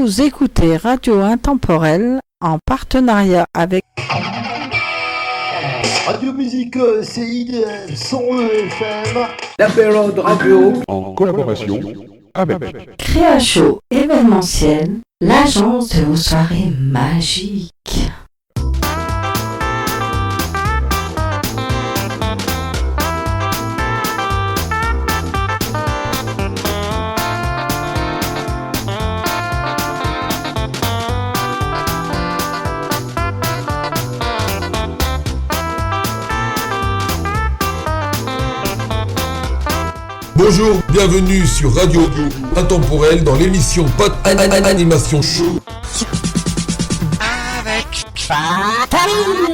Vous écoutez Radio Intemporelle en partenariat avec Radio Musique CID 100 FM. La Période Radio en collaboration avec Créacho événementiel, l'agence de vos soirées magiques. Bonjour, bienvenue sur Radio Intemporelle dans l'émission Pot Animation Show. Avec Fataline.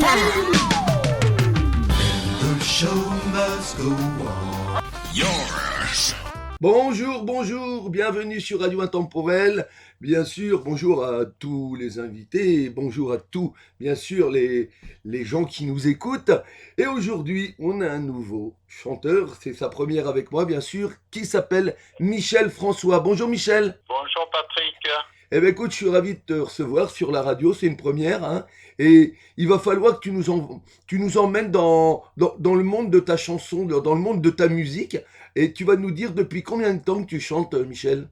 The show must go on. Yours. Bonjour, bienvenue sur Radio Intemporelle. Bien sûr, bonjour à tous les invités, bonjour à tous, bien sûr, les gens qui nous écoutent. Et aujourd'hui, on a un nouveau chanteur, c'est sa première avec moi, bien sûr, qui s'appelle Michel François. Bonjour Michel. Bonjour Patrick. Eh bien écoute, je suis ravi de te recevoir sur la radio, c'est une première, hein, et il va falloir que tu nous emmènes dans le monde de ta chanson, dans le monde de ta musique, et tu vas nous dire depuis combien de temps que tu chantes, Michel?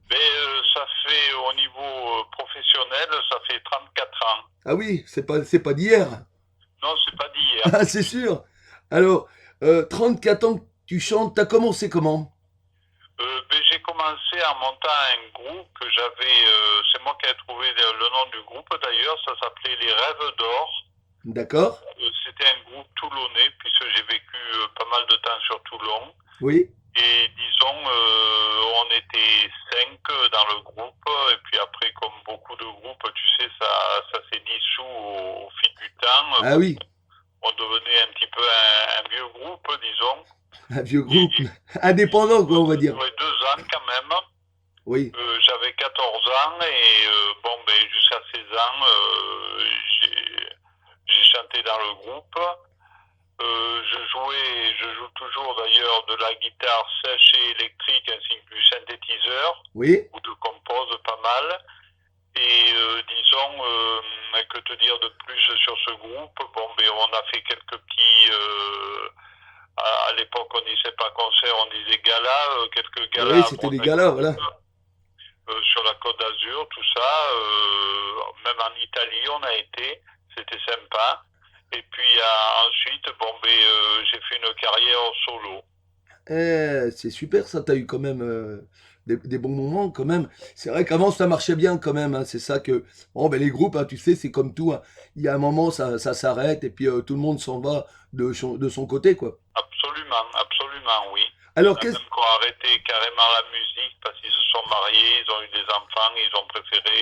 Ça fait au niveau professionnel, ça fait 34 ans. Ah oui, c'est pas d'hier. Non, c'est pas d'hier. Ah, c'est sûr. Alors, 34 ans que tu chantes, t'as commencé comment? J'ai commencé en montant un groupe que j'avais, c'est moi qui ai trouvé le nom du groupe d'ailleurs, ça s'appelait Les Rêves d'Or. D'accord. C'était un groupe toulonnais puisque j'ai vécu pas mal de temps sur Toulon. Oui. Et disons, on était 5 dans le groupe, et puis après, comme beaucoup de groupes, tu sais, ça s'est dissous au fil du temps. Ah oui. On devenait un petit peu un vieux groupe, disons. Un vieux groupe. Indépendant, quoi, on va dire. 2 ans quand même. Oui. J'avais 14 ans, et jusqu'à 16 ans, j'ai chanté dans le groupe. Je joue toujours d'ailleurs de la guitare sèche et électrique ainsi que du synthétiseur, Oui. où je compose pas mal. Et disons, que te dire de plus sur ce groupe? On a fait quelques petits, à l'époque on disait pas concert, on disait gala, quelques galas. Oui, c'était des galas, voilà. Sur la Côte d'Azur, tout ça, même en Italie on a été, c'était sympa. Et puis ensuite, j'ai fait une carrière en solo. C'est super ça, t'as eu quand même des bons moments quand même. C'est vrai qu'avant ça marchait bien quand même, hein. C'est ça que... les groupes, hein, tu sais, c'est comme tout, hein. Il y a un moment, ça s'arrête et puis tout le monde s'en va de son côté, quoi. Absolument, oui. Alors, Il y en a même qui ont arrêté carrément la musique parce qu'ils se sont mariés, ils ont eu des enfants, ils ont préféré...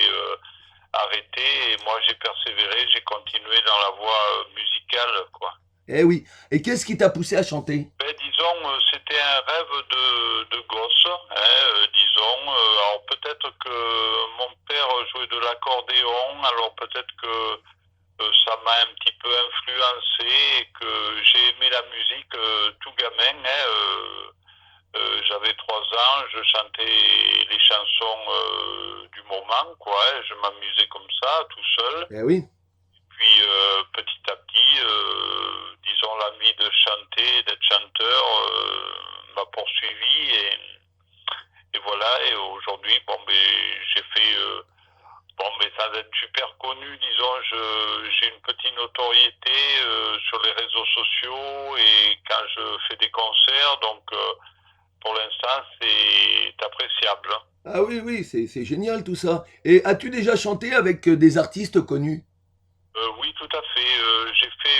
arrêté, et moi j'ai persévéré, j'ai continué dans la voie musicale, quoi. Eh oui. Et qu'est-ce qui t'a poussé à chanter? Disons, c'était un rêve de gosse, hein, disons. Alors peut-être que mon père jouait de l'accordéon, alors peut-être que ça m'a un petit peu influencé et que j'ai aimé la musique tout gamin, hein. J'avais 3 ans, je chantais les chansons du moment, quoi, hein, je m'amusais comme ça, tout seul. Eh oui. Puis petit à petit, disons, l'envie de chanter, d'être chanteur m'a poursuivi, et voilà, et aujourd'hui, j'ai fait, sans être super connu, disons, j'ai une petite notoriété sur les réseaux sociaux et quand je fais des concerts, donc... pour l'instant, c'est appréciable. Ah oui, c'est génial tout ça. Et as-tu déjà chanté avec des artistes connus? Oui, tout à fait. J'ai fait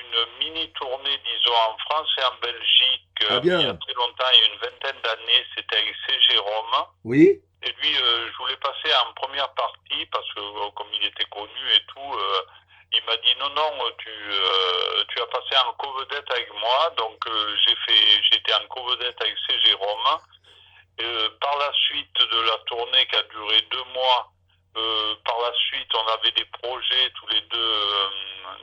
une mini-tournée, disons, en France et en Belgique. Ah bien. Il y a très longtemps, il y a une vingtaine d'années, c'était avec C. Jérôme. Oui. Et lui, je voulais passer en première partie parce que, comme il était connu et tout, il m'a dit non, tu as passé en co-vedette avec moi. Donc j'ai été en co-vedette avec C. Jérôme. Par la suite de la tournée qui a duré 2 mois, par la suite on avait des projets tous les deux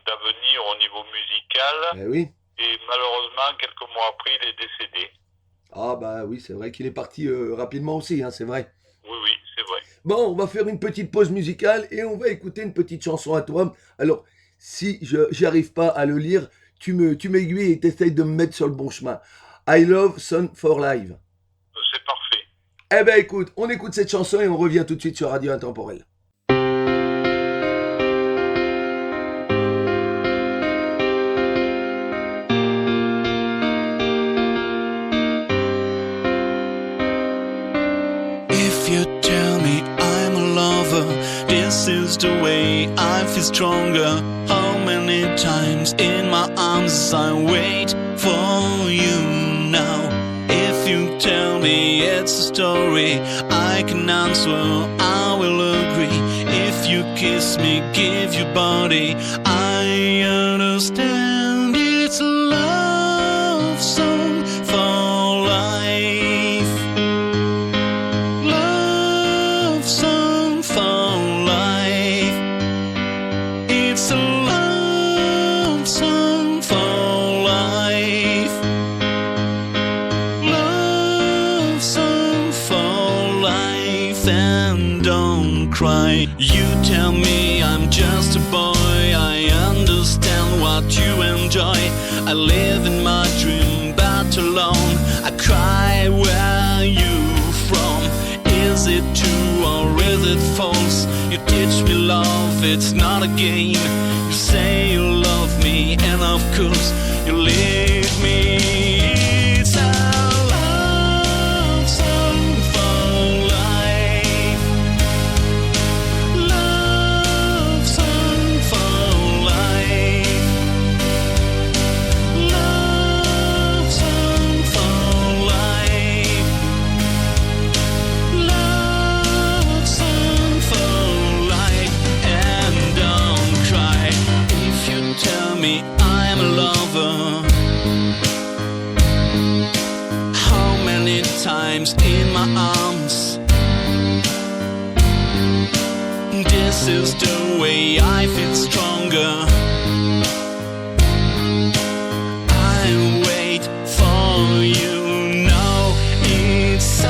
d'avenir au niveau musical. Eh oui. Et malheureusement, quelques mois après, il est décédé. Ah bah oui, c'est vrai qu'il est parti rapidement aussi, hein, c'est vrai. Oui, c'est vrai. Bon, on va faire une petite pause musicale et on va écouter une petite chanson à toi. Alors, si je j'arrive pas à le lire, tu m'aiguilles et t'essayes de me mettre sur le bon chemin. I love Sun for Live. C'est parfait. Eh ben écoute, on écoute cette chanson et on revient tout de suite sur Radio Intemporel. If you tell me I'm a lover, this is the way I feel stronger. How many times in my arms I wait for you now? If you tell me it's a story I can answer, I will agree. If you kiss me, give your body, I understand. It's a love song for life. Love song for life. It's a love song for life. Love song for life. And don't cry. You tell me I'm just a boy. I understand what you enjoy. I live in my dream but alone. I cry, where are you from? Is it true or is it false? You teach me love, it's not a game. You say you love me and of course you leave me. It's a love song for life. Love song for life. Love song for life. Love song for life. And don't cry if you tell me I'm a lover. How many times in my arms? This is the way I feel stronger. I wait for you now. It's a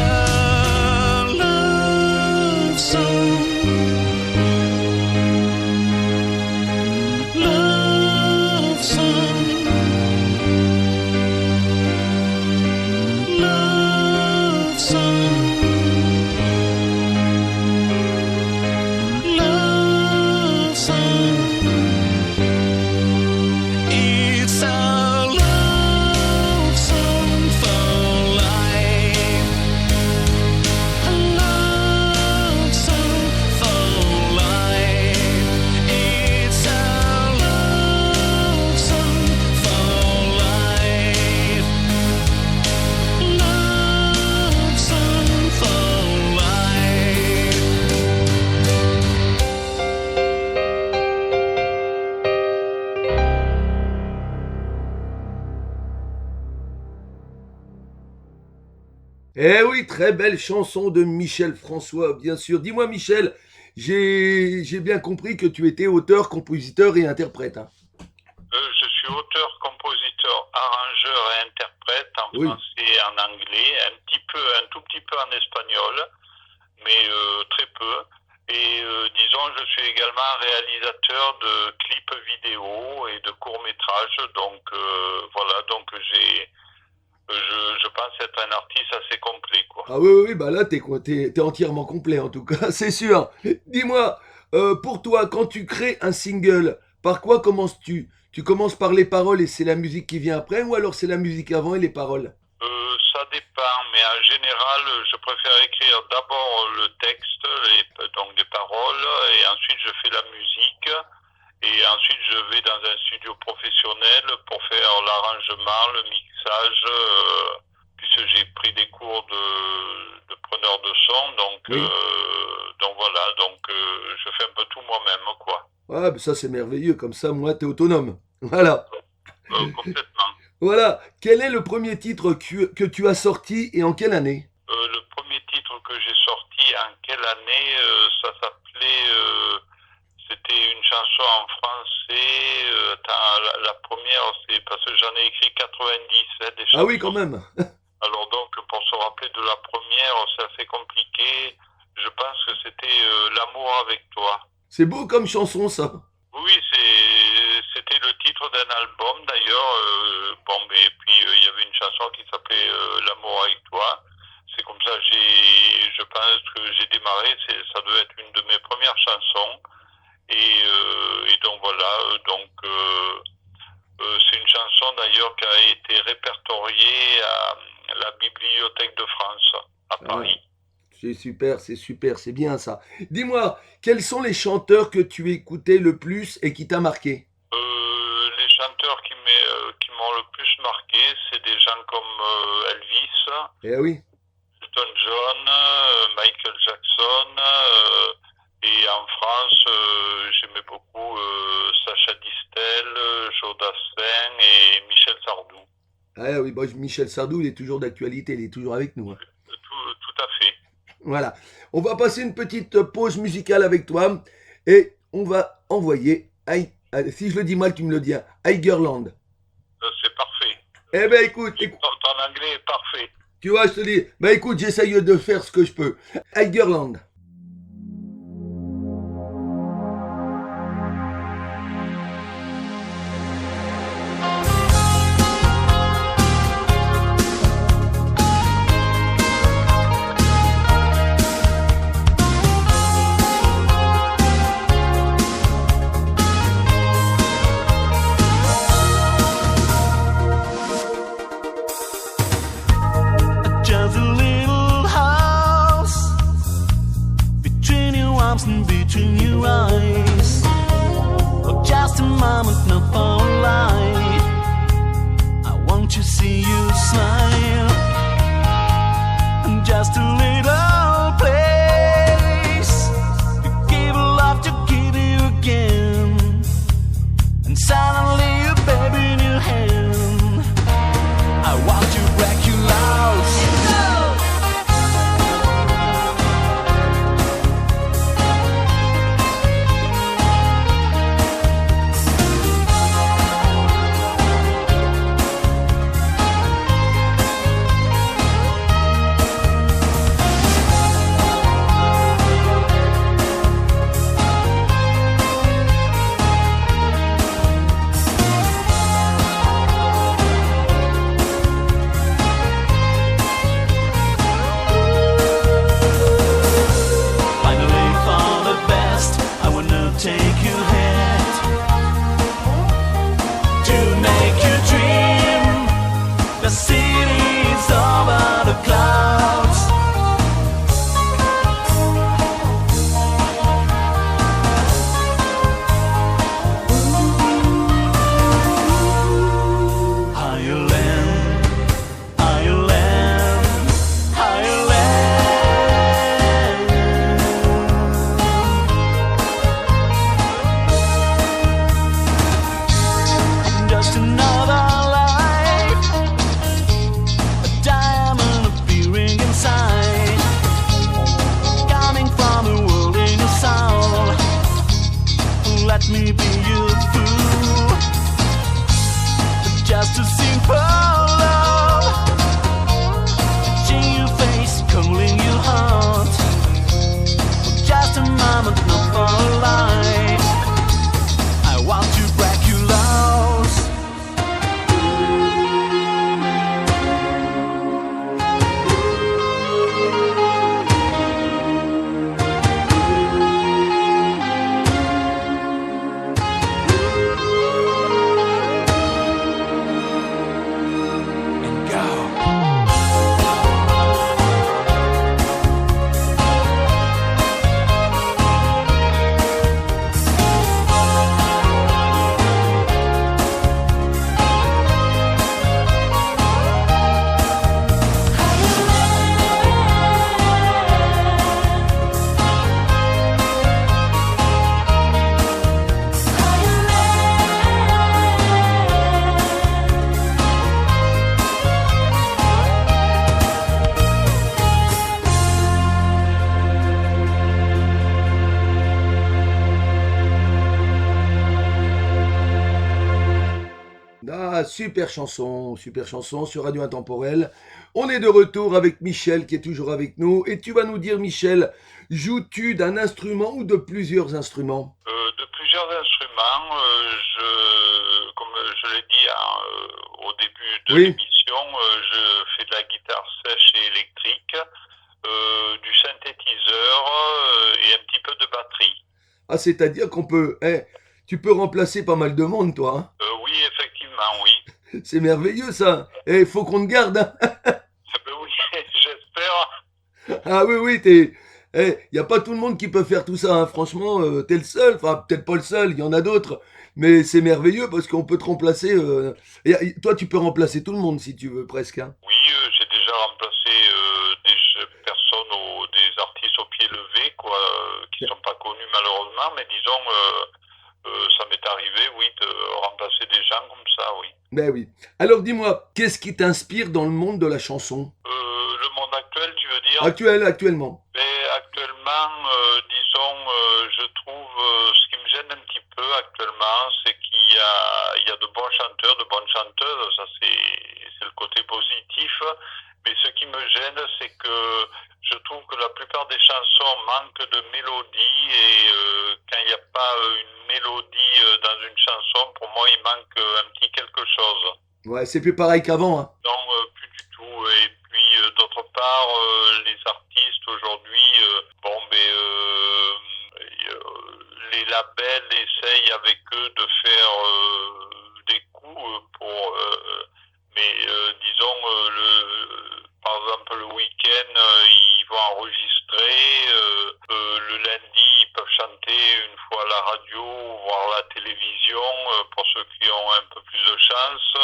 love song. Love song. Love song. Love song. It's a love song for life. A love song for life. It's a love song for life. Love song for life. Eh oui, très belle chanson de Michel François, bien sûr. Dis-moi Michel, j'ai bien compris que tu étais auteur, compositeur et interprète. Hein. Je suis auteur, compositeur, arrangeur et interprète en Oui. français et en anglais, un tout petit peu en espagnol, mais très peu. Et disons, je suis également réalisateur de clips vidéo et de courts-métrages. Donc voilà, donc je pense être un artiste assez complet, quoi. Ah oui, bah là t'es entièrement complet en tout cas, c'est sûr. Dis-moi, pour toi, quand tu crées un single, par quoi commences-tu? Tu commences par les paroles et c'est la musique qui vient après, ou alors c'est la musique avant et les paroles? Ça dépend, mais en général, je préfère écrire d'abord le texte, donc les paroles, et ensuite je fais la musique, et ensuite je vais dans un studio professionnel pour faire l'arrangement, le mixage, puisque j'ai pris des cours de preneur de son, donc, Oui. donc voilà, donc je fais un peu tout moi-même, quoi. Ah, bah ça c'est merveilleux, comme ça, moi, t'es autonome. Voilà. Complètement. Voilà. Quel est le premier titre que tu as sorti et en quelle année? Le premier titre que j'ai sorti, en quelle année, ça s'appelait, c'était une chanson en français. Attends, la première, c'est parce que j'en ai écrit 90, des chansons. Ah oui, quand même. Alors donc, pour se rappeler de la première, c'est assez compliqué. Je pense que c'était L'amour avec toi. C'est beau comme chanson, ça. Oui, c'était le titre d'un album d'ailleurs. Et puis il y avait une chanson qui s'appelait L'amour avec toi. C'est comme ça, je pense que j'ai démarré. Ça doit être une de mes premières chansons. Et donc voilà. C'est une chanson d'ailleurs qui a été répertoriée à la Bibliothèque de France à Paris. C'est super, c'est bien ça. Dis-moi, quels sont les chanteurs que tu écoutais le plus et qui t'a marqué? Les chanteurs qui m'ont le plus marqué, c'est des gens comme Elvis, Eh oui. Elton John, Michael Jackson, et en France, j'aimais beaucoup Sacha Distel, Joe Dassin et Michel Sardou. Ah oui, Michel Sardou, il est toujours d'actualité, il est toujours avec nous. Hein. Tout à fait. Voilà. On va passer une petite pause musicale avec toi et on va envoyer, si je le dis mal, tu me le dis, Igerland. C'est parfait. Eh ben écoute, Ton anglais est parfait. tu vois, je te dis, écoute, j'essaye de faire ce que je peux. Igerland. Just a little house between your arms and between your eyes. Oh, just a moment, not for life. I want to see you smile. And just a little place to give love, to give you again. And suddenly you baby in your hand. I want to break you loose. Ah, super chanson sur Radio Intemporel. On est de retour avec Michel qui est toujours avec nous. Et tu vas nous dire, Michel, joues-tu d'un instrument ou de plusieurs instruments? De plusieurs instruments. Comme je l'ai dit au début de Oui. l'émission, je fais de la guitare sèche et électrique, du synthétiseur et un petit peu de batterie. Ah, c'est-à-dire qu'on peut... tu peux remplacer pas mal de monde, toi. Hein. Oui, effectivement, oui. C'est merveilleux, ça. Il faut qu'on te garde. Hein. Ben oui, j'espère. Ah oui, t'es... Il n'y a pas tout le monde qui peut faire tout ça, hein. Franchement, t'es le seul, enfin peut-être pas le seul, il y en a d'autres, mais c'est merveilleux parce qu'on peut te remplacer, toi tu peux remplacer tout le monde si tu veux presque, hein. Oui, j'ai déjà remplacé des personnes, des artistes au pied levé, quoi, qui sont pas connus malheureusement, mais disons, ça m'est arrivé, oui, de remplacer des gens comme ça, oui. Ben oui. Alors dis-moi, qu'est-ce qui t'inspire dans le monde de la chanson? Le monde actuel, tu veux dire? Actuellement. Actuellement, disons, je trouve, ce qui me gêne un petit peu actuellement, c'est qu'il y a de bons chanteurs, de bonnes chanteuses, ça c'est le côté positif, mais ce qui me gêne, c'est que je trouve que la plupart des chansons manquent de mélodie et quand il n'y a pas une mélodie dans une chanson, pour moi il manque un petit quelque chose. Ouais, c'est plus pareil qu'avant, hein. Non, plus du tout. Et puis, d'autre part, les artistes aujourd'hui, les labels essayent avec eux de faire des coups mais disons, par exemple, le week-end, ils vont enregistrer, le lundi, ils peuvent chanter une fois à la radio, voir la télévision, pour ceux qui ont un peu plus de chance.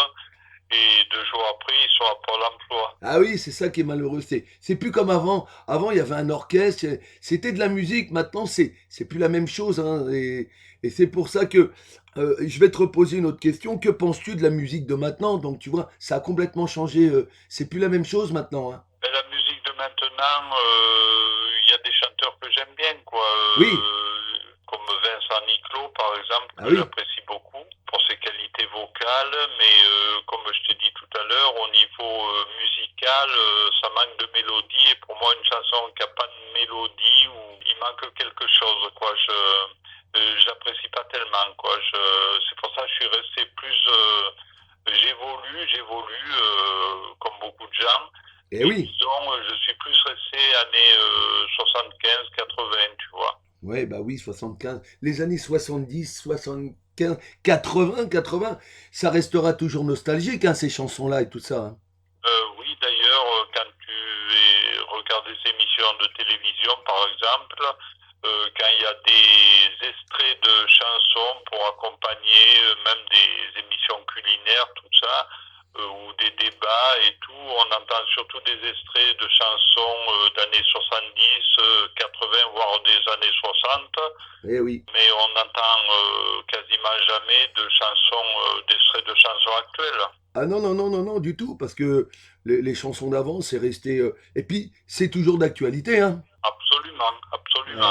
Et 2 jours après, ils sont à Pôle emploi. Ah oui, c'est ça qui est malheureux. C'est plus comme avant. Avant, il y avait un orchestre, c'était de la musique. Maintenant, c'est plus la même chose, hein. Et c'est pour ça que je vais te reposer une autre question. Que penses-tu de la musique de maintenant? Donc, tu vois, ça a complètement changé. C'est plus la même chose maintenant, hein. Mais la musique de maintenant, il y a des chanteurs que j'aime bien, quoi. Oui. Comme Vincent Niclot, par exemple, Ah que oui. j'apprécie beaucoup pour ses qualités vocales, mais comme je t'ai dit tout à l'heure, au niveau musical, ça manque de mélodie, et pour moi, une chanson qui n'a pas de mélodie, ou il manque quelque chose, quoi. J'apprécie pas tellement, quoi. C'est pour ça que je suis resté plus... j'évolue comme beaucoup de gens. Eh oui. Disons, je suis plus resté années 75, 80, tu vois. Ouais, bah oui, 75. Les années 70, 75, 80, ça restera toujours nostalgique, hein, ces chansons-là et tout ça, hein. Oui, d'ailleurs, quand tu regardes des émissions de télévision, par exemple, quand il y a des extraits de chansons pour accompagner même des émissions culinaires, tout ça, ou des débats et tout, on entend surtout des extraits de chansons d'années 70, 80, voire des années 60. Eh oui. Mais on n'entend quasiment jamais de chansons, d'extraits de chansons actuelles. Ah non, du tout, parce que les chansons d'avant, c'est resté... Et puis, c'est toujours d'actualité, hein. Absolument.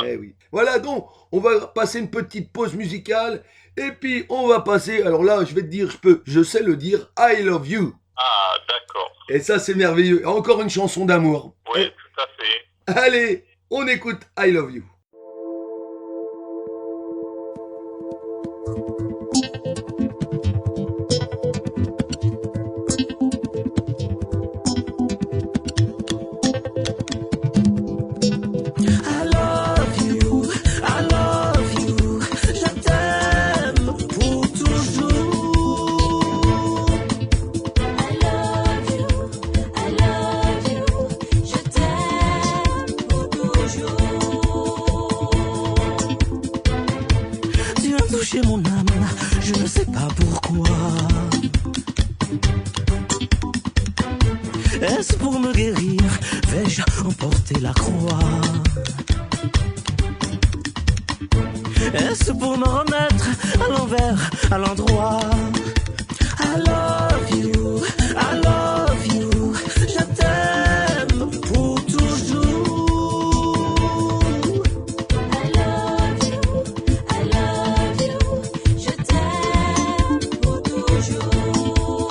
Eh oui. Voilà, donc, on va passer une petite pause musicale, et puis on va passer... Alors là, je vais te dire, je sais le dire, I Love You. Ah, d'accord. Et ça, c'est merveilleux. Encore une chanson d'amour. Oui, tout à fait. Allez, on écoute I Love You. Mon âme, je ne sais pas pourquoi. Est-ce pour me guérir? Vais-je emporter la croix? Est-ce pour me remettre à l'envers, à l'endroit? I love you, I love you, je t'aime pour toujours. I love you, je t'aime pour toujours.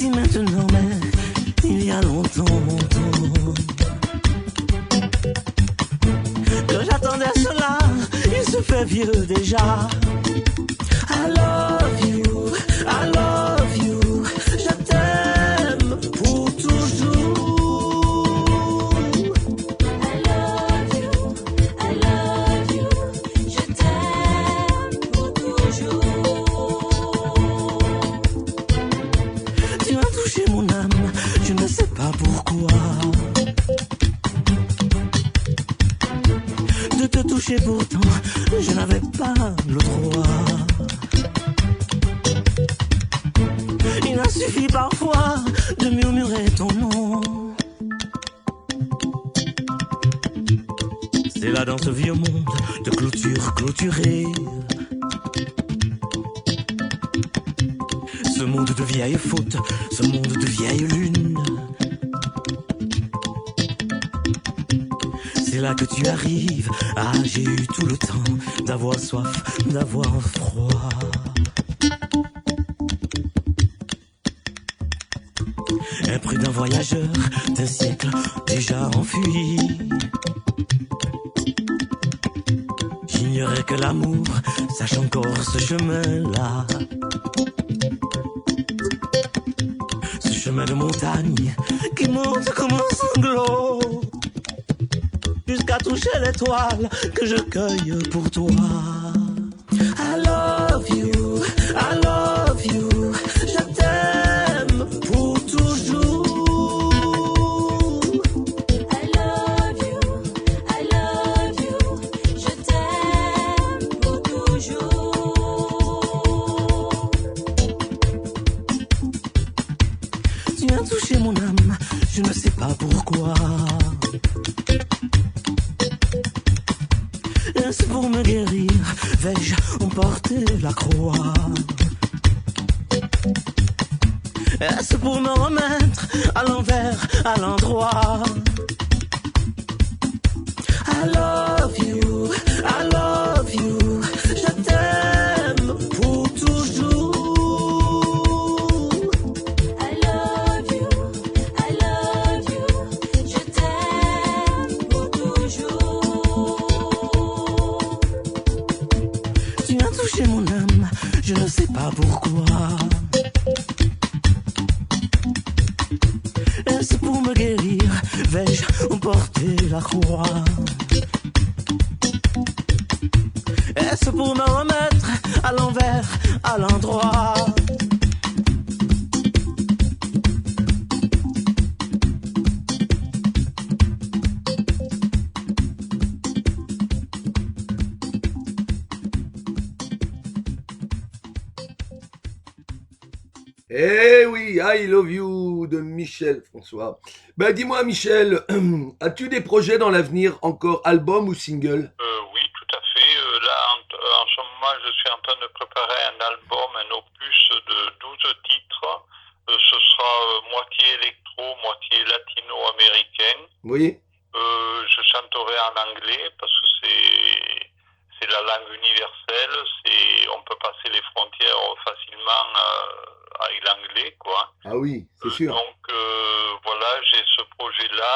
ici maintenant, mais il y a longtemps, longtemps que j'attendais cela. Il se fait vieux déjà. I love you, I love you. Je t'aime pour toujours. I love you, je t'aime pour toujours. Tu as touché mon âme, je ne sais pas pourquoi. De te toucher pourtant, je n'avais pas le droit. Il a suffi parfois de murmurer ton nom. C'est là dans ce vieux monde de clôture clôturée. Ce monde de vieilles fautes, ce monde de vieilles lunes. C'est là que tu arrives. Ah, j'ai eu tout le temps d'avoir soif, d'avoir froid. Un prudent voyageur d'un siècle déjà enfui. J'ignorais que l'amour sache encore ce chemin-là. Ce chemin de montagne qui monte comme un sanglot, jusqu'à toucher l'étoile que je cueille pour toi. I love you, I love you. Je t'aime pour toujours. I love you, je t'aime pour toujours. Tu as touché mon âme, je ne sais pas pourquoi. Est-ce pour me guérir, vais-je emporter la croix? Est-ce pour me remettre à l'envers, à l'endroit? I love you, je t'aime pour toujours. I love you, je t'aime pour toujours. Tu as touché mon âme, je ne sais pas pourquoi. Est-ce pour me guérir, vais-je emporter la croix? Est-ce pour me remettre à l'envers, à l'endroit? Eh oui, I Love You de Michel François. Ben dis-moi Michel, as-tu des projets dans l'avenir, encore album ou single? Oui, tout à fait. Là, en ce moment, je suis en train de préparer un album, un opus de 12 titres. Ce sera moitié électro, moitié latino-américain. Oui. Je chanterai en anglais parce que c'est la langue universelle. On peut passer les frontières facilement avec l'anglais, quoi. Ah oui, c'est sûr. Donc voilà, j'ai ce projet-là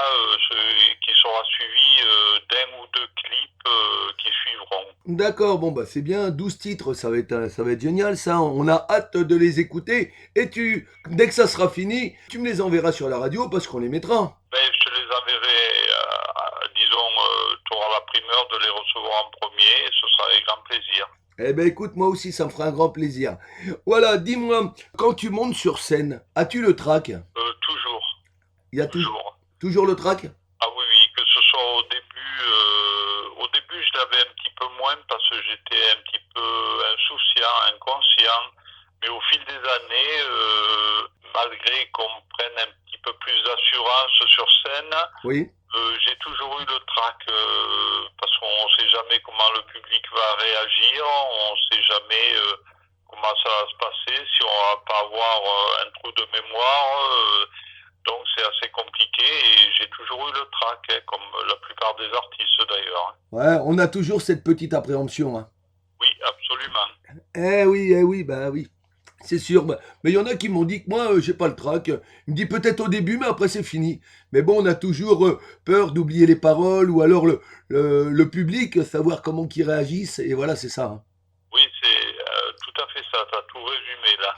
qui sera suivi d'un ou deux clips qui suivront. D'accord, bon bah c'est bien, 12 titres, ça va être génial ça, on a hâte de les écouter. Et dès que ça sera fini, tu me les enverras sur la radio parce qu'on les mettra. Ben, je te les enverrai, disons, tu auras la primeur de les recevoir en premier, et ce sera avec grand plaisir. Eh ben écoute, moi aussi ça me fera un grand plaisir. Voilà, dis-moi, quand tu montes sur scène, as-tu le trac? Toujours. Il y a Toujours. toujours le trac? Ah oui, oui, que ce soit au début je l'avais un petit peu moins parce que j'étais un petit peu insouciant, inconscient, mais au fil des années, malgré qu'on prenne un petit peu plus d'assurance sur scène, Oui. j'ai toujours eu le trac parce qu'on ne sait jamais comment le public va réagir, on ne sait jamais comment ça va se passer, si on va pas avoir un trou de mémoire. Donc c'est assez compliqué et j'ai toujours eu le trac, comme la plupart des artistes d'ailleurs. Ouais, on a toujours cette petite appréhension. Hein. Oui, absolument. Eh oui, bah oui. C'est sûr, mais il y en a qui m'ont dit que moi, j'ai pas le trac. Il me dit peut-être au début, mais après c'est fini. Mais bon, on a toujours peur d'oublier les paroles ou alors le public, savoir comment qu'ils réagissent. Et voilà, c'est ça. Hein. Oui, c'est tout à fait ça. Tu as tout résumé là.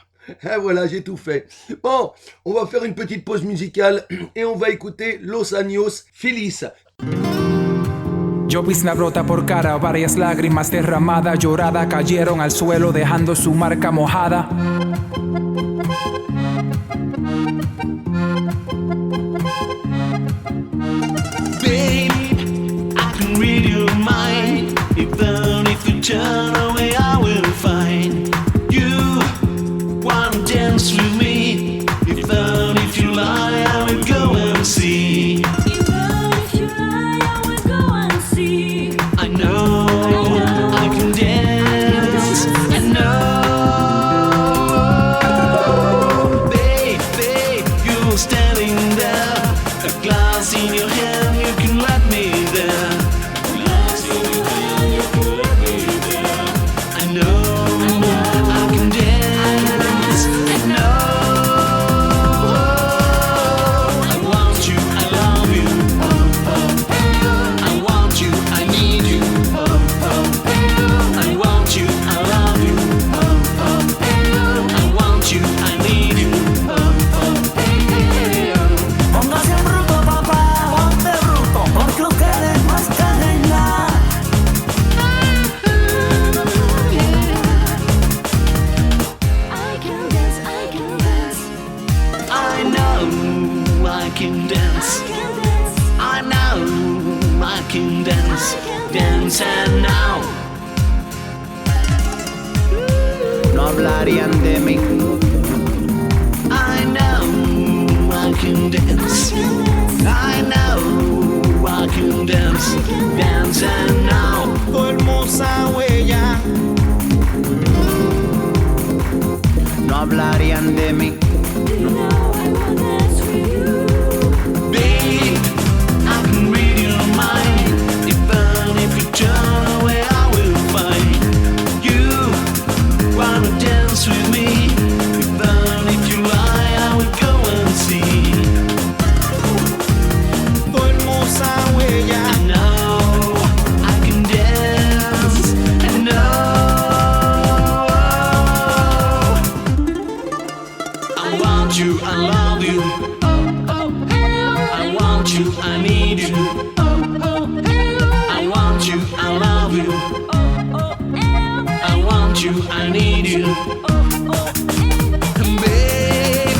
Ah, voilà, j'ai tout fait. Bon, on va faire une petite pause musicale et on va écouter Los Años Feliz. Llovizna brota por cara, varias lágrimas derramadas, llorada, cayeron al suelo dejando su marca mojada. Babe, I can read your mind. Even if you turn away, I will find you. Wanna dance with me? Even if you lie, I will go and see. I know I can dance. I know, babe, you're standing there. A glass in your hand, you can let me there. Glass in your hand, you can let me there. I know I can dance. I know I want you, I love you. I want you, I need you. I want you, I love you. I want you, I need you. Póngase bruto, papá, ponte bruto, porque ustedes no están en nada. I know I can dance. I know I can dance. Dance and now. No hablarían de mí. I know I can dance. I know I can dance. Dance and now. Tu hermosa huella. No hablarían de mí. Babe, I can read your mind. Even if you turn away, I will find you. Wanna dance with me? Even if you lie, I will go and see. Tu hermosa huella. I know I can dance. I know I want you, I love you. I want you, I need you. I want you, I love you. I want you, I need you. Babe,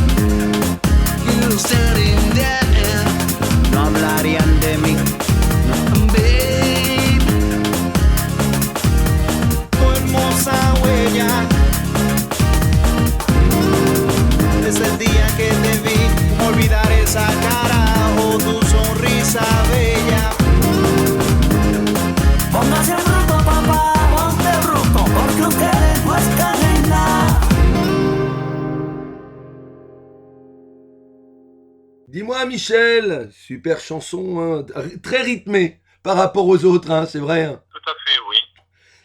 you're standing there. No hablarían de mí. Babe, Tu hermosa huella. Desde el día que te vi, olvidar esa cara o tu sonrisa bella. Póngase bruto, papá, ponte bruto, porque ustedes no están en nada. Dis-moi, Michel, super chanson, hein, très rythmée par rapport aux autres, hein, c'est vrai. Hein. Tout à fait, oui.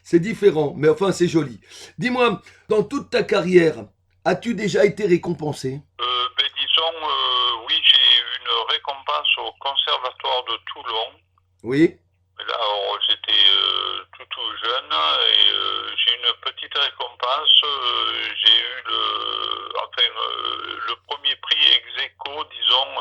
C'est différent, mais enfin c'est joli. Dis-moi, dans toute ta carrière, as-tu déjà été récompensé? Disons, oui, j'ai eu une récompense au Conservatoire de Toulon. Oui. Là, j'étais tout jeune et j'ai une petite récompense. J'ai eu le premier prix ex aequo, disons,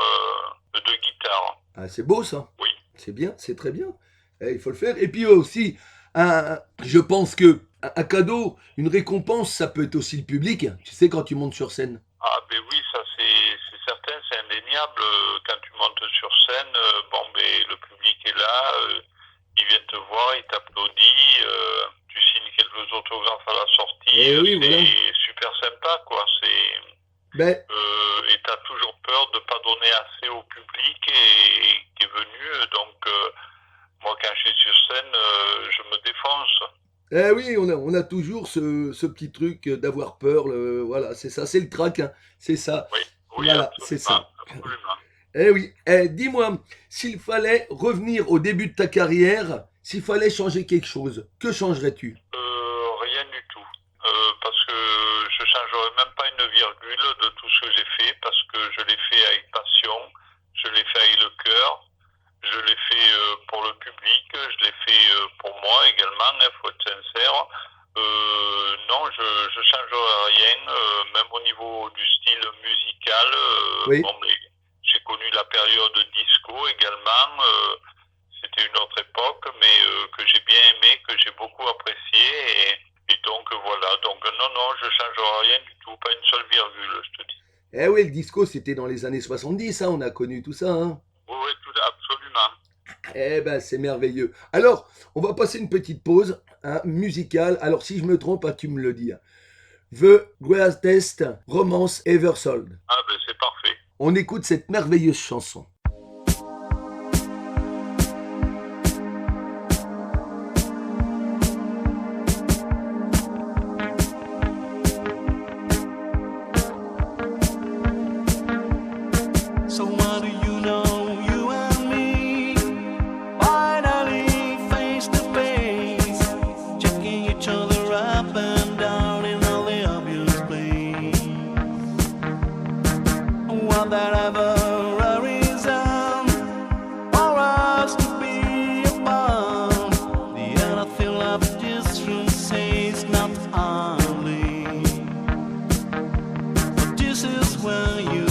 de guitare. Ah, c'est beau ça. Oui. C'est bien, c'est très bien. Il faut le faire. Et puis aussi, je pense que un cadeau, une récompense, ça peut être aussi le public. Tu sais, quand tu montes sur scène. Ah ben oui, ça c'est certain, c'est indéniable. Quand tu montes sur scène, le public est là, il vient te voir, il t'applaudit, tu signes quelques autographes à la sortie, oui, c'est voilà. super sympa quoi. Ben, Et t'as toujours peur de pas donner assez au public qui est venu, donc moi quand je suis sur scène, je me défonce. oui, on a toujours ce petit truc d'avoir peur. Voilà, c'est ça, c'est le trac. Hein, c'est ça. Oui, Voilà, absolument, c'est ça. absolument. Oui, dis-moi, s'il fallait revenir au début de ta carrière, s'il fallait changer quelque chose, que changerais-tu? Rien du tout, parce que je changerais même pas une virgule de tout ce que j'ai fait parce que je l'ai fait avec passion, je l'ai fait avec le cœur, je l'ai fait pour le public, je l'ai fait pour moi également, il faut être sincère. Non, je ne changerai rien, même au niveau du style musical. Oui. Bon, mais j'ai connu la période disco également, c'était une autre époque, mais que j'ai bien aimé, que j'ai beaucoup apprécié. Et donc voilà, donc non, je ne changerai rien du tout, pas une seule virgule, je te dis. Eh oui, le disco, c'était dans les années 70, hein, on a connu tout ça. Hein. Oui, absolument. Eh ben, c'est merveilleux. Alors, on va passer une petite pause musicale. Alors, si je me trompe, tu me le dis. The Greatest Romance Ever Sold. Ah ben, c'est parfait. On écoute cette merveilleuse chanson. So what do you know, you and me, finally face to face, checking each other up and down in all the obvious places. What that ever a reason for us to be apart, the anything left distance is not only, but this is where you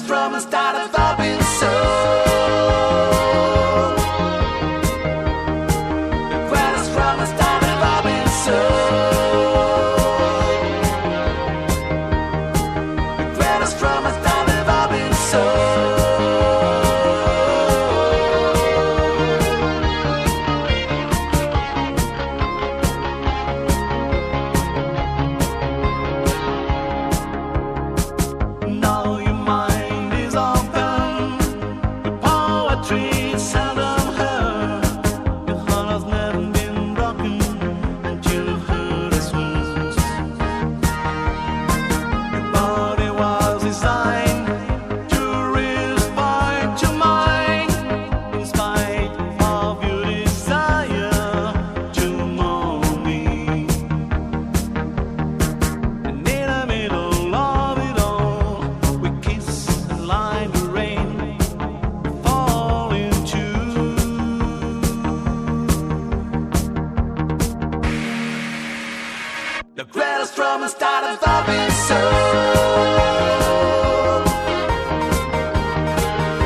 from the start of the been so. The greatest from the start of the been so. The greatest from the start of the been so. The greatest from the start of the been so.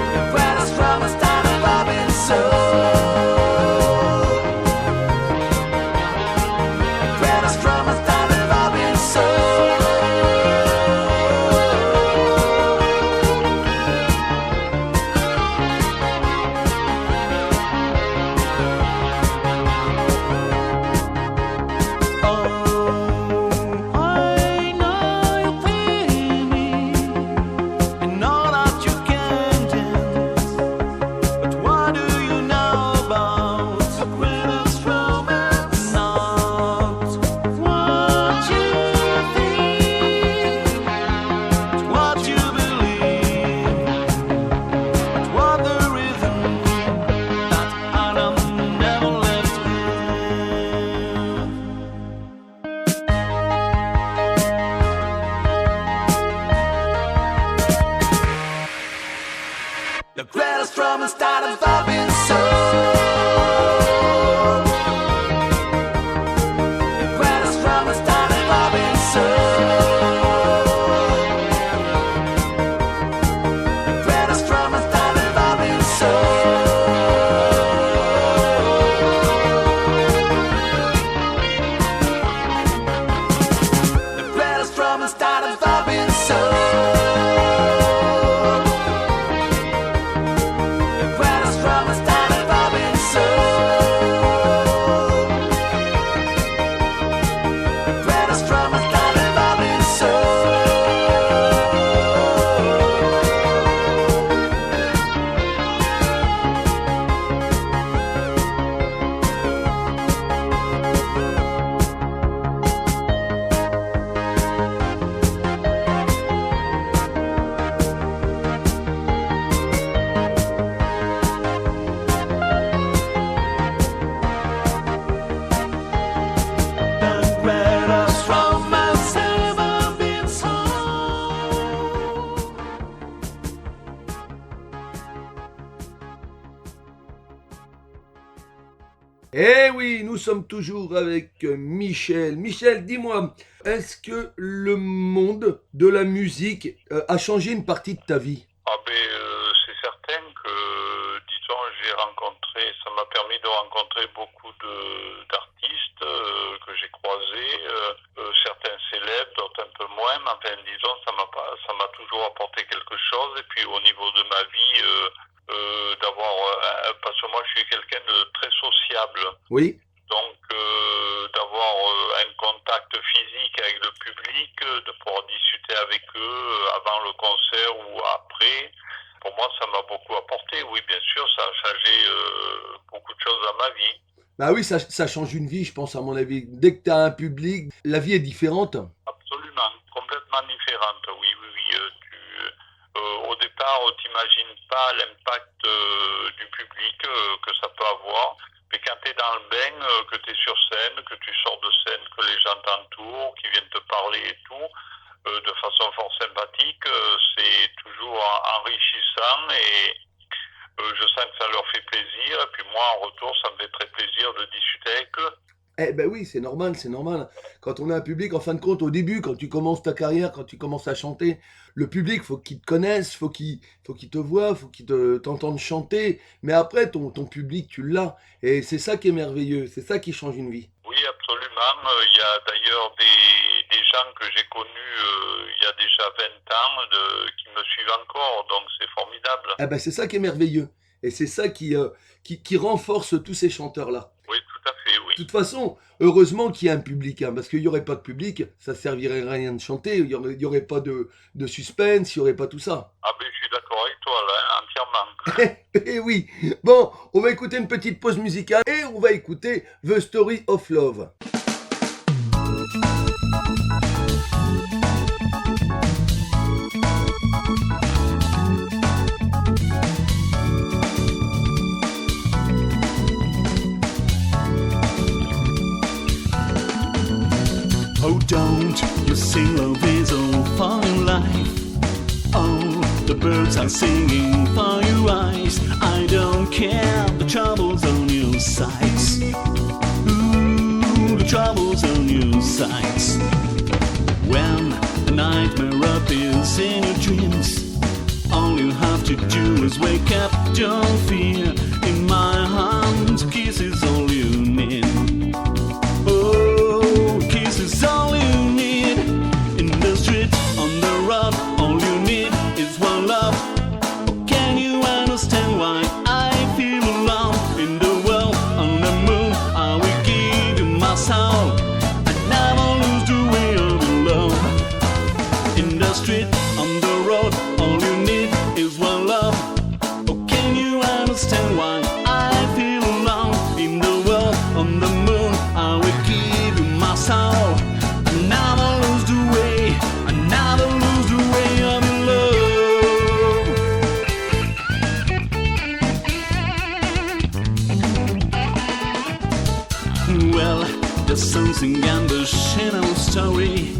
The greatest from the start of the been so. The greatest from the start of the been so. The greatest from the start of the been so. The greatest from the start of the been so. The greatest from the start of the been so. The greatest from the start of the been so. From the start of the been so. Eh oui, nous sommes toujours avec Michel. Michel, dis-moi, est-ce que le monde de la musique a changé une partie de ta vie? C'est certain que, disons, ça m'a permis de rencontrer beaucoup d'artistes que j'ai croisés, certains célèbres, d'autres un peu moins, mais enfin, disons, ça m'a toujours apporté quelque chose. Et puis au niveau de ma vie, parce que moi je suis quelqu'un de très sociable. Oui. Donc d'avoir un contact physique avec le public, de pouvoir discuter avec eux avant le concert ou après, pour moi ça m'a beaucoup apporté. Oui, bien sûr, ça a changé beaucoup de choses dans ma vie. Bah oui, ça change une vie, je pense, à mon avis. Dès que tu as un public, la vie est différente. Absolument, complètement différente, oui. Au départ, tu n'imagines pas l'impact du public que ça peut avoir. Mais quand tu es dans le bain, que tu es sur scène, que tu sors de scène, que les gens t'entourent, qui viennent te parler et tout, de façon fort sympathique, c'est toujours enrichissant et je sens que ça leur fait plaisir. Et puis moi, en retour, ça me fait très plaisir de discuter avec eux. Eh ben oui, c'est normal, c'est normal. Quand on a un public, en fin de compte, au début, quand tu commences ta carrière, quand tu commences à chanter, le public, faut qu'il te connaisse, faut qu'il te voie, faut qu'il t'entende chanter. Mais après, ton public, tu l'as. Et c'est ça qui est merveilleux, c'est ça qui change une vie. Oui, absolument. Il y a d'ailleurs des gens que j'ai connus il y a déjà 20 ans qui me suivent encore, donc c'est formidable. Eh ben c'est ça qui est merveilleux. Et c'est ça qui renforce tous ces chanteurs-là. Oui, tout à fait, oui. De toute façon, heureusement qu'il y a un public, hein, parce qu'il n'y aurait pas de public, ça servirait à rien de chanter, il n'y aurait pas de suspense, il n'y aurait pas tout ça. Ah ben je suis d'accord avec toi là, entièrement. Eh oui. Bon, on va écouter une petite pause musicale et on va écouter The Story of Love. Oh, don't you sing love is all for your life. Oh, the birds are singing for your eyes. I don't care, the trouble's on your sides. Ooh, the trouble's on your sides. When a nightmare appears in your dreams, all you have to do is wake up, don't fear. In my arms, kiss is all you need. Is all you need. In the street, on the road, all you need is one love. Can you understand why I feel alone? In the world, on the moon, I will give you my soul. I never lose the way of love. In the street, on the road, all you need is one love. Can you understand why I feel alone? In the world, on the moon, I will give you my soul. There's something in the Chanel story,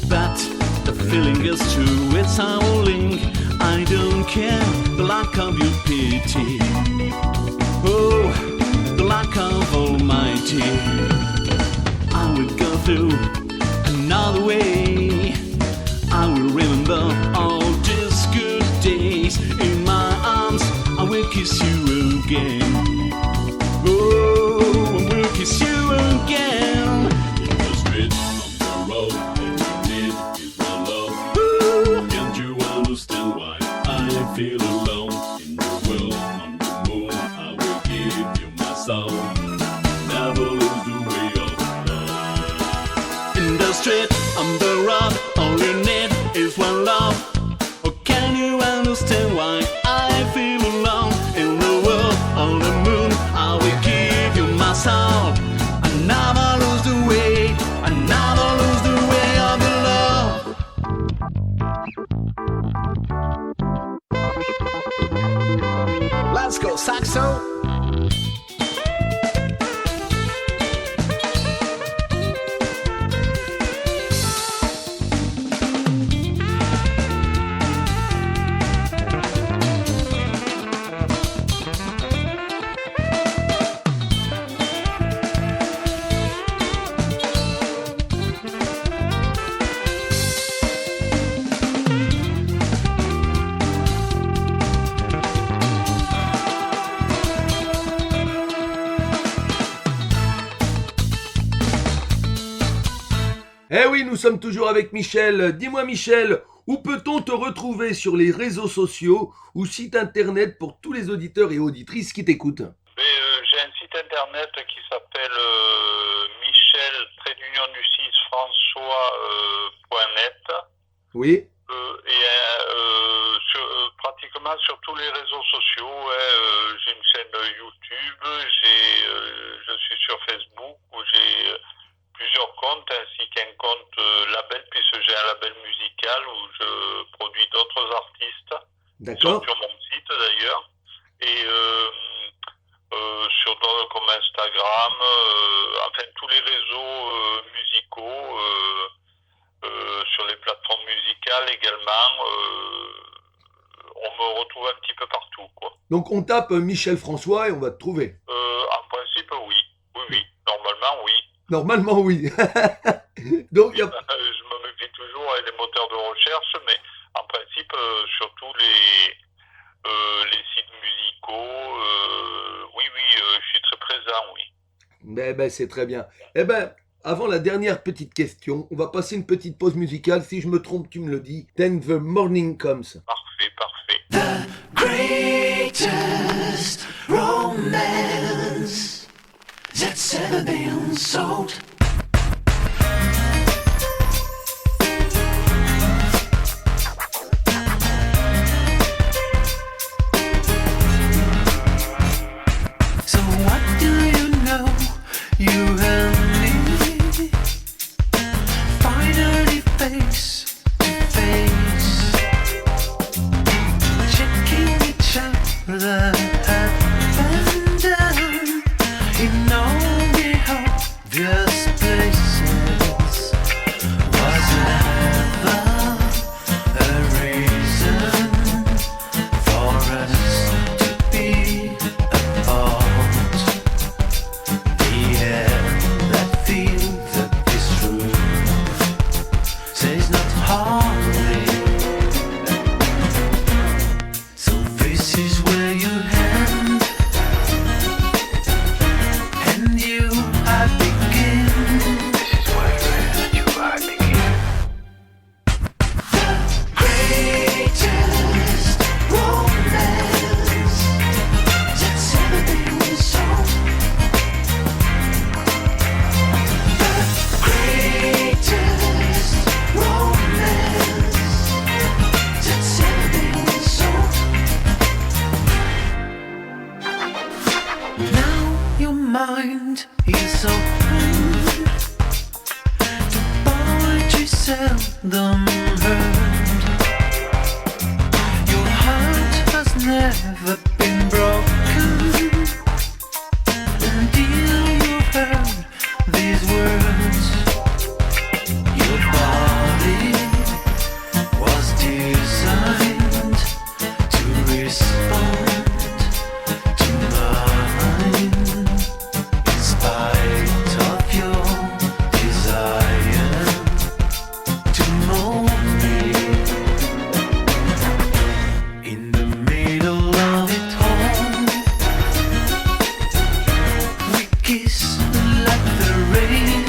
but the feeling is true, it's our link. I don't care the lack of your pity. Oh, the lack of Almighty. I will go through another way. I will remember all these good days. In my arms, I will kiss you again. Oh, I will kiss you again. Feel alone in the world, on the moon, I will give you my soul. Never lose the way of love. In the street, on the road, all you need is one love. Oh, can you understand why I feel alone? In the world, on the moon, I will give you my soul. I never lose the way, I never lose the way of the love. Let's go, Saxo! Eh oui, nous sommes toujours avec Michel. Dis-moi Michel, où peut-on te retrouver sur les réseaux sociaux ou site internet pour tous les auditeurs et auditrices qui t'écoutent? J'ai un site internet qui s'appelle Michel-François.net. Oui. Pratiquement sur tous les réseaux sociaux. J'ai une chaîne YouTube, je suis sur Facebook où j'ai plusieurs comptes ainsi qu'un compte label puisque j'ai un label musical où je produis d'autres artistes. D'accord. Sur mon site d'ailleurs. Et sur d'autres comme Instagram, enfin tous les réseaux musicaux, sur les plateformes musicales également. On me retrouve un petit peu partout, quoi. Donc on tape Michel François et on va te trouver. En principe, oui. Oui. Normalement, oui. Normalement, oui. Donc, je me méfie toujours avec les moteurs de recherche, mais en principe, sur tous les sites musicaux, oui, je suis très présent, oui. Ben, c'est très bien. Eh ben, avant la dernière petite question, on va passer une petite pause musicale. Si je me trompe, tu me le dis. Then the morning comes. Parfait. The greatest romance that's ever been sold. So what do you know? You and me finally face to face, checking each other up and down in all the obvious places. Was there ever a reason for us to be apart? The air that fills up this room says not hardly. So this is where you end, and you I begin. This is where you I begin. The greatest romance that's ever been sold. The greatest romance that's ever been sold. Now your mind is open to poetry seldom heard. Your heart has never been broken until you heard these words. Your body was designed to respond to mine, in spite of your desire to mold me. In the middle of it all, we kiss like the rain.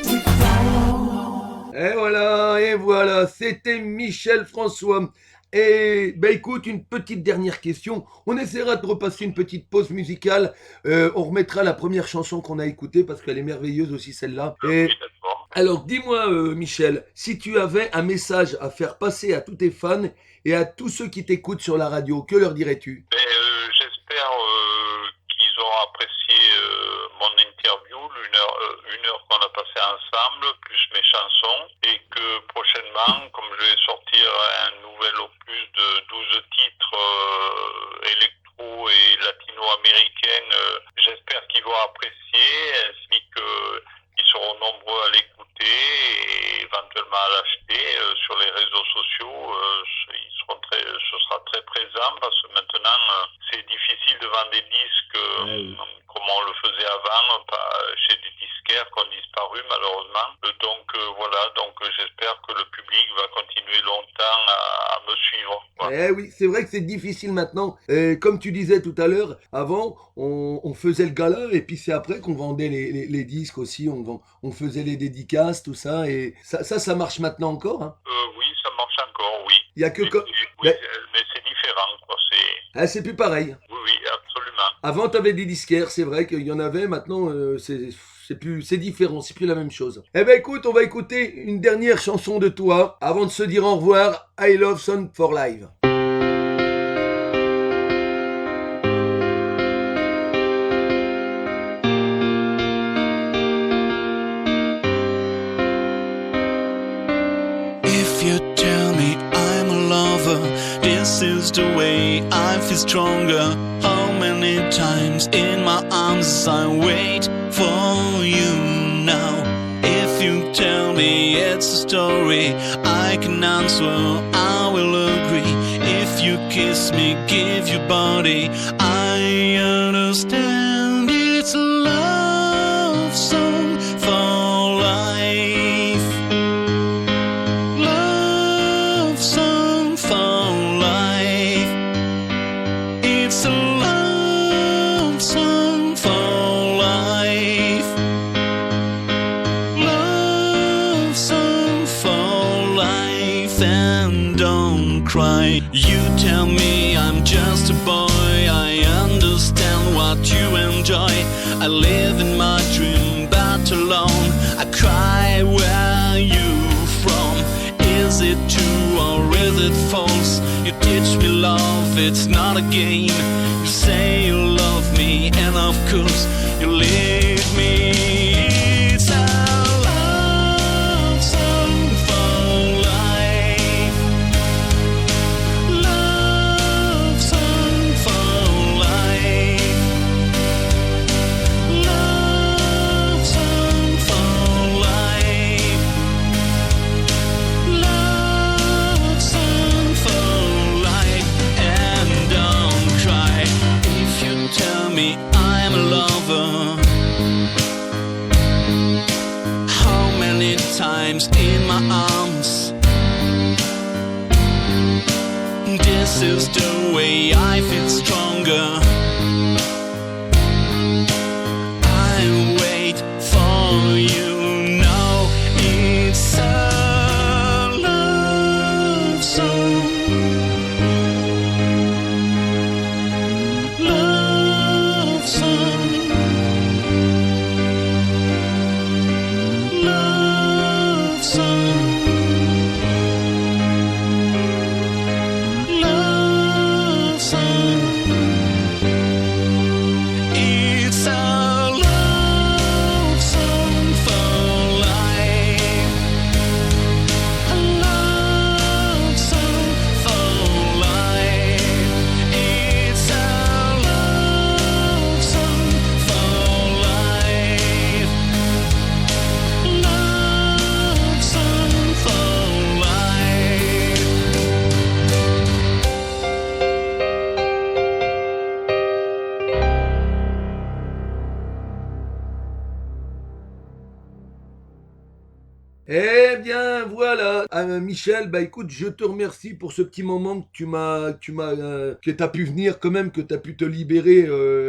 We fall. Et voilà, c'était Michel François. Et ben écoute, une petite dernière question. On essaiera de repasser une petite pause musicale. On remettra la première chanson qu'on a écoutée parce qu'elle est merveilleuse aussi celle-là. Et Oui, d'accord. alors dis-moi Michel, si tu avais un message à faire passer à tous tes fans et à tous ceux qui t'écoutent sur la radio, que leur dirais-tu? J'espère qu'ils ont apprécié mon interview, une heure qu'on a passé ensemble, plus mes chansons, et que prochainement, comme je vais sortir un nouvel opus de 12 titres électro et latino-américains, j'espère qu'ils vont apprécier, ainsi qu'ils seront nombreux à l'écouter et éventuellement à l'acheter sur les réseaux sociaux. Ce sera très présent parce que maintenant c'est difficile de vendre des disques comme on le faisait avant chez des disquaires qui ont disparu malheureusement. Donc voilà, j'espère que le public va continuer longtemps à me suivre. Voilà. Eh oui, c'est vrai que c'est difficile maintenant. Et comme tu disais tout à l'heure, avant, on faisait le gala et puis c'est après qu'on vendait les disques aussi. On faisait les dédicaces, tout ça. Et ça marche maintenant encore, hein. Oui, ça marche encore, oui. Il y a que... Oui, mais c'est différent, quoi. C'est plus pareil. Oui, absolument. Avant, tu avais des disquaires, c'est vrai qu'il y en avait. Maintenant, c'est différent, c'est plus la même chose. Eh ben écoute, on va écouter une dernière chanson de toi avant de se dire au revoir. I Love Song for Life. If you tell me I'm a lover, this is the way I feel stronger. How many times in my arms I wait for you now? If you tell me it's a story I can answer, I will agree. If you kiss me, give your body, I understand. It's a love song for life. Love song for life. It's a love song for life. Love song for life. And don't cry. You tell me I'm just a boy, I understand what you enjoy. I live in my dream but alone. I cry, where you from? Is it true or is it false? You teach me love, it's not a game. You say you love me and of course you leave me. It's a love song for life. Love song for life. Love song for life. Love song for life. And don't cry if you tell me I'm a lover. How many times in my arms? This is the way I feel stronger. I wait for you now. It's a love song. Love song. Love song. Love song. It's a love song for life. A love song for life. It's a love song for life. Love song for life. Eh bien, voilà. Michel, bah écoute, je te remercie pour ce petit moment que t'as pu venir quand même, que t'as pu te libérer,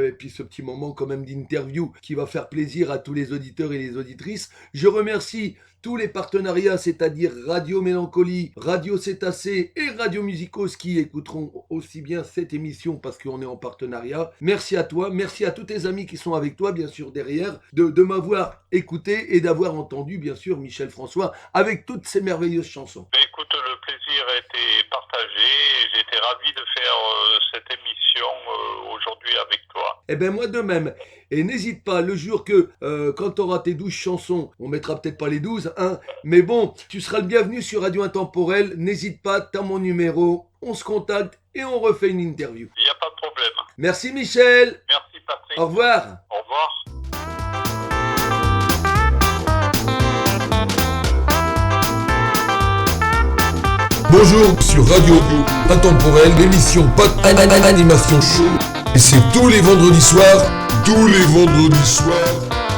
et puis ce petit moment quand même d'interview qui va faire plaisir à tous les auditeurs et les auditrices. Je remercie tous les partenariats, c'est-à-dire Radio Mélancolie, Radio Cétacé et Radio Musicos qui écouteront aussi bien cette émission parce qu'on est en partenariat. Merci à toi, merci à tous tes amis qui sont avec toi, bien sûr, derrière, de m'avoir écouté et d'avoir entendu, bien sûr, Michel François avec toutes ces merveilleuses chansons. Écoute, le plaisir a été partagé et j'étais ravi de faire cette émission aujourd'hui avec toi. Eh ben moi de même. Et n'hésite pas, le jour que, quand tu auras tes 12 chansons, on mettra peut-être pas les 12, hein, mais bon, tu seras le bienvenu sur Radio Intemporel. N'hésite pas, t'as mon numéro, on se contacte et on refait une interview. Il n'y a pas de problème. Merci Michel. Merci Patrick. Au revoir. Au revoir. Bonjour sur Radio Intemporel, l'émission Pas Animation Show. Et c'est tous les vendredis soirs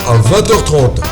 à 20h30.